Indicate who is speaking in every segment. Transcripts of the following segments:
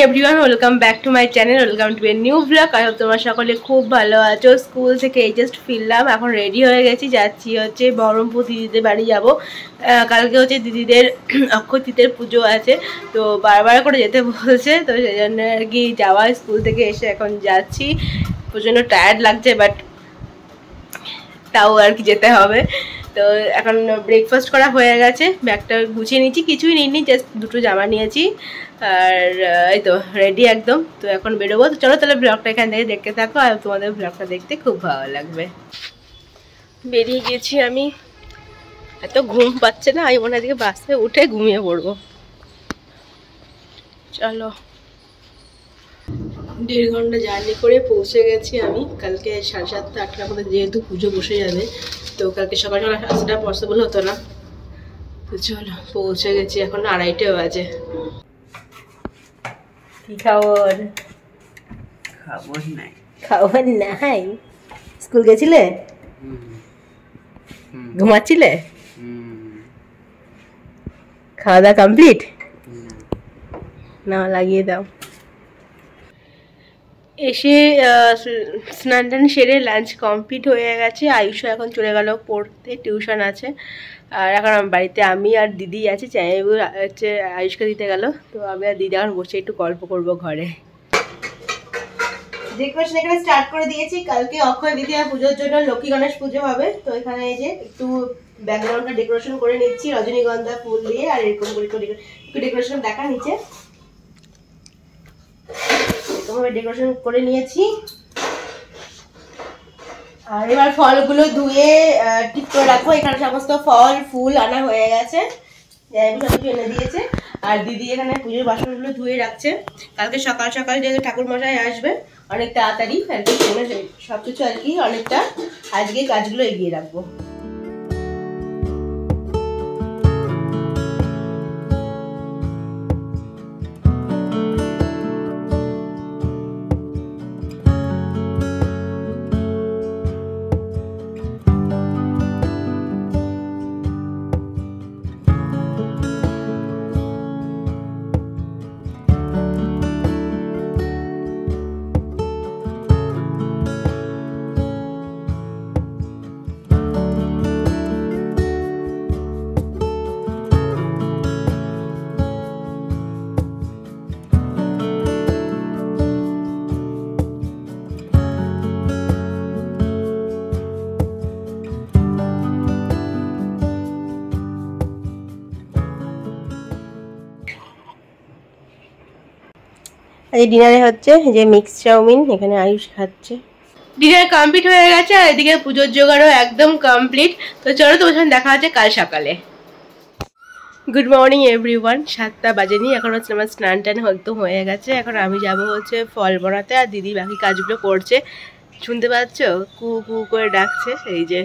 Speaker 1: Everyone, welcome back to my channel, welcome to a new blog. আর তোমার সকলে খুব ভালো আছো। স্কুল থেকে এই জাস্ট ফিরলাম, এখন রেডি হয়ে গেছি, যাচ্ছি হচ্ছে বহরমপুর দিদিদের বাড়ি যাব। কালকে হচ্ছে দিদিদের অক্ষয় তৃতীয়ার পুজো আছে, তো বারবার করে যেতে বলছে, তো সেই জন্য আর কি যাওয়া। স্কুল থেকে এসে এখন যাচ্ছি, প্রচণ্ড টায়ার্ড লাগছে, বাট তাও আর কি যেতে হবে। তো এখন ব্রেকফাস্ট করা হয়ে গেছে, ব্যাগটা গুছিয়ে নিচ্ছি, কিছুই নিইনি, জাস্ট দুটো জামা নিয়েছি আর এই তো রেডি একদম। তো এখন বেরোবো। তো চলো তাহলে ব্লগটা এখান থেকে দেখতে থাকো, আর তোমাদের ব্লগটা দেখতে খুব ভালো লাগবে। বেরিয়ে গেছি আমি, এত ঘুম পাচ্ছে না, আমি মনে হয় আজকে বাসে উঠে ঘুমিয়ে পড়বো। চলো, 1.5 ঘন্টা জার্নি করে পৌঁছে গেছি আমি। কালকে 7:30 8টার মধ্যে যেহেতু পুজো বসে যাবে, তো কালকে সকাল সকাল আসাটা পসিবল হতো না। তো চলো পৌঁছে গেছি, এখন 2:30 বাজে। কি খবর?
Speaker 2: খবর নাই।
Speaker 1: খবর নাই? স্কুল গেছিলে? ঘুমাচ্ছিলে? খাওয়া দাওয়া কমপ্লিট? না, লাগিয়ে দাও। এসে স্নান টান সেরে লাঞ্চ কমপ্লিট হয়ে গেছে। আয়ুষ এখন চলে গেল পড়তে, টিউশন আছে। আর এখন বাড়িতে আমি আর দিদি আছি, চাইবু হচ্ছে আয়ুষকে দিতে গেল। তো আমি আর দিদি এখন বসে একটু গল্প করবো ঘরে। ডেকোরেশন এখানে স্টার্ট করে দিয়েছি। কালকে অক্ষয় তৃতীয়া পুজোর জন্য লক্ষ্মী গণেশ পুজো হবে, তো এখানে এই যে একটু ব্যাকগ্রাউন্ডটা ডেকোরেশন করে নিচ্ছি রজনীগন্ধা ফুল দিয়ে, আর এরকম করে একটু ডেকোরেশন দেখা নিচে এরকমভাবে ডেকোরেশন করে নিয়েছি। আর এবার ফলগুলো ধুয়ে ঠিক করে রাখবো। এখানে সমস্ত ফল ফুল আনা হয়ে গেছে, সব এনে দিয়েছে। আর দিদি এখানে পুজোর বাসনগুলো ধুয়ে রাখছে। কালকে সকাল সকাল যেহেতু ঠাকুর মশাই আসবে অনেক তাড়াতাড়ি, আর কি সবকিছু আর কি অনেকটা আজকে কাজগুলো এগিয়ে রাখবো। ডিনারে হচ্ছে যে মিক্স চাউমিন, এখানে আয়ুষ খাচ্ছে। ডিনার কমপ্লিট হয়ে গেছে, আর এদিকে পুজোর জোগাড়ও একদম কমপ্লিট। তো চলো তোমার সঙ্গে দেখা হচ্ছে কাল সকালে। গুড মর্নিং এভরিওয়ান, 7টা বাজেনি, এখন হচ্ছে আমার স্নান টান হয়তো হয়ে গেছে। এখন আমি যাব হচ্ছে ফল বড়াতে, আর দিদি বাকি কাজগুলো করছে। শুনতে পাচ্ছ কু কু করে ডাকছে, এই যে।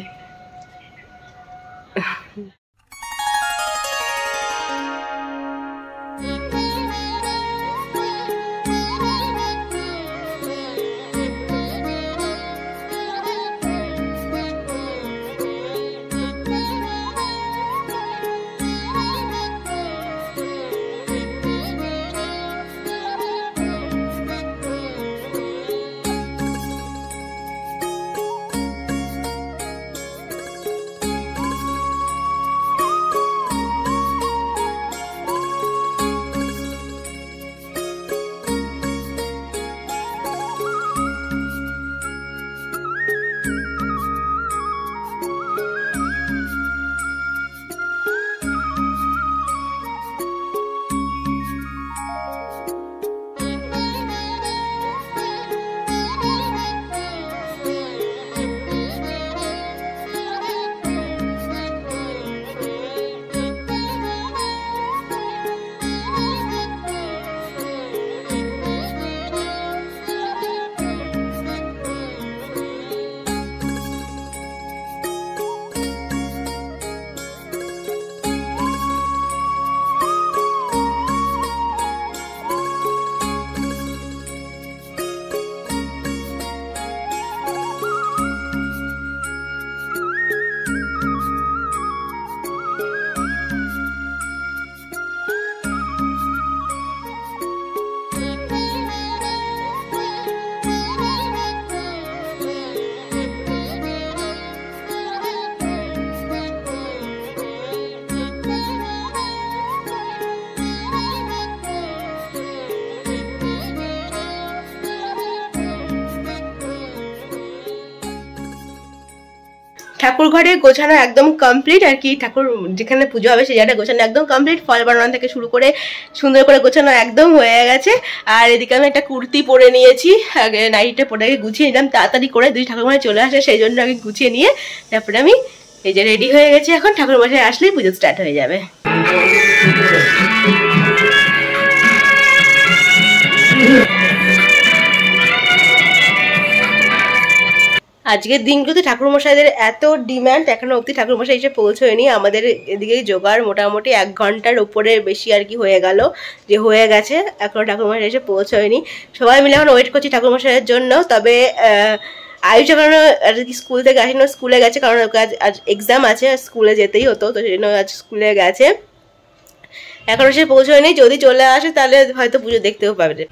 Speaker 1: ঠাকুর ঘরে গোছানো একদম কমপ্লিট আর কি, ঠাকুর যেখানে পুজো হবে সেই জায়গাটা গোছানো একদম কমপ্লিট, ফল বানানো থেকে শুরু করে সুন্দর করে গোছানো একদম হয়ে গেছে। আর এদিকে আমি একটা কুর্তি পরে নিয়েছি, আগে নাইটটা পরে আগে গুছিয়ে নিলাম তাড়াতাড়ি করে, দুই ঠাকুরমশাই চলে আসে সেই জন্য আগে গুছিয়ে নিয়ে তারপরে আমি এই যে রেডি হয়ে গেছি। এখন ঠাকুরমশাই আসলেই পুজো স্টার্ট হয়ে যাবে। আজকের দিনগুলোতে ঠাকুরমশাইদের এত ডিমান্ড, এখনো অব্দি ঠাকুরমশাই এসে পৌঁছয়নি। আমাদের এদিকে জোগাড় মোটামুটি 1 ঘন্টার উপরে বেশি আর কি হয়ে গেল, যে হয়ে গেছে, এখনো ঠাকুরমশাই এসে পৌঁছয়নি। সবাই মিলে এখন ওয়েট করছি ঠাকুরমশাইয়ের জন্য। তবে আয়ুষ এখনো আর কি স্কুল থেকে আসেনি, স্কুলে গেছে, কারণ ওকে আজ এক্সাম আছে, স্কুলে যেতেই হতো, তো সেই জন্য আজ স্কুলে গেছে, এখনো সে পৌঁছয়নি। যদি চলে আসে তাহলে হয়তো পুজো দেখতেও পাবে।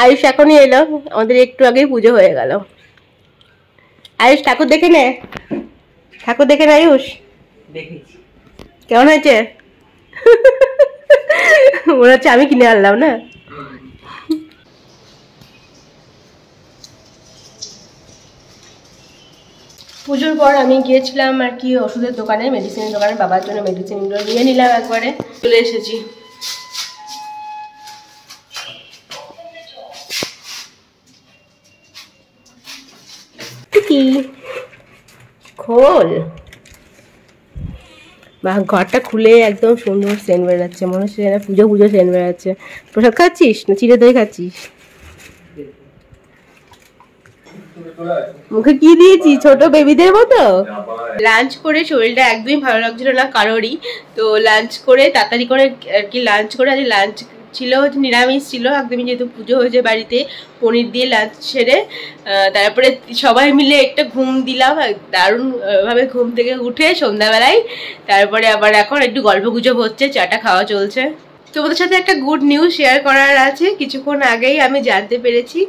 Speaker 1: আয়ুষ এখনই এলো, আমাদের একটু আগেই পুজো হয়ে গেল। আয়ুষ ঠাকুর দেখে নে, ঠাকুর দেখে নে আয়ুষ,
Speaker 2: দেখেছি
Speaker 1: কেমন হয়েছে? মনে হচ্ছে আমি কিনে আনলাম না। পুজোর পর আমি গিয়েছিলাম আর কি ওষুধের দোকানে, মেডিসিনের দোকানে, বাবার জন্য মেডিসিনগুলো নিয়ে নিলাম, একবারে চলে এসেছি। খোল বা ঘরটা খুলে একদম সুন্দর সেন্ট বেরাচ্ছে, মনে হচ্ছে পুজো পুজো সেন্ট বেরাচ্ছে। প্রসাদ খাচ্ছিস না চিড়ে দই খাচ্ছিস? মুখে কি দিয়েছি ছোট বেবিদের মতো? লাঞ্চ করে শরীরটা একদমই ভালো লাগছিল না কারোরই, তো লাঞ্চ করে তাড়াতাড়ি করে আর কি লাঞ্চ করে, আজ লাঞ্চ ছিল নিরামিষ ছিল একদমই, যেহেতু পুজো হয়েছে বাড়িতে, পনির দিয়ে লাঞ্চ সেরে তারপরে সবাই মিলে একটা ঘুম দিলাম, দারুণ ভাবে ঘুম থেকে উঠে সন্ধ্যাবেলায় তারপরে আবার এখন একটু গল্প গুজব হচ্ছে, চাটা খাওয়া চলছে। তোমাদের সাথে একটা গুড নিউজ শেয়ার করার আছে। কিছুক্ষণ আগেই আমি জানতে পেরেছি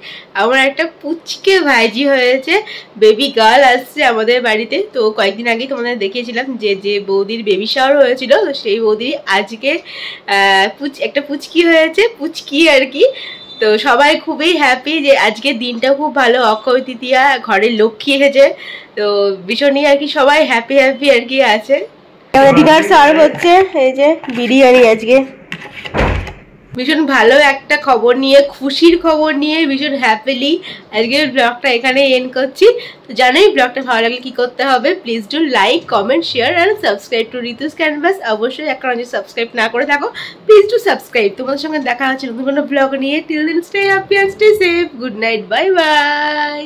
Speaker 1: আমার একটা পুচকে ভাইজি হয়েছে, বেবি গার্ল আসছে আমাদের বাড়িতে। তো কয়েকদিন আগেই তোমাদের দেখিয়েছিলাম যে বৌদির বেবি শাওয়ার হয়েছিল, তো সেই বৌদির আজকে একটা পুচকি হয়েছে, পুচকি আর কি। তো সবাই খুবই হ্যাপি যে আজকের দিনটা খুব ভালো, অক্ষয় তৃতীয়া, ঘরের লক্ষ্মী এসেছে, তো ভীষণই আর কি সবাই হ্যাপি হ্যাপি আর কি আছে। ডিনার সার্ভ হচ্ছে, এই যে বিরিয়ানি আজকে। ভীষণ ভালো একটা খবর নিয়ে, খুশির খবর নিয়ে ভীষণ হ্যাপিলি আজকের ব্লগটা এখানে এন্ড করছি। তো জানোই ব্লগটা ভালো লাগলে কি করতে হবে, please do like, comment, share and subscribe to ঋতুস canvas. অবশ্যই এখন যদি সাবস্ক্রাইব না করে থাকো প্লিজ ডু সাবস্ক্রাইব। তোমাদের সঙ্গে দেখা হচ্ছে নতুন কোনো ব্লগ নিয়ে। Till then stay happy and stay safe. Good night, bye by.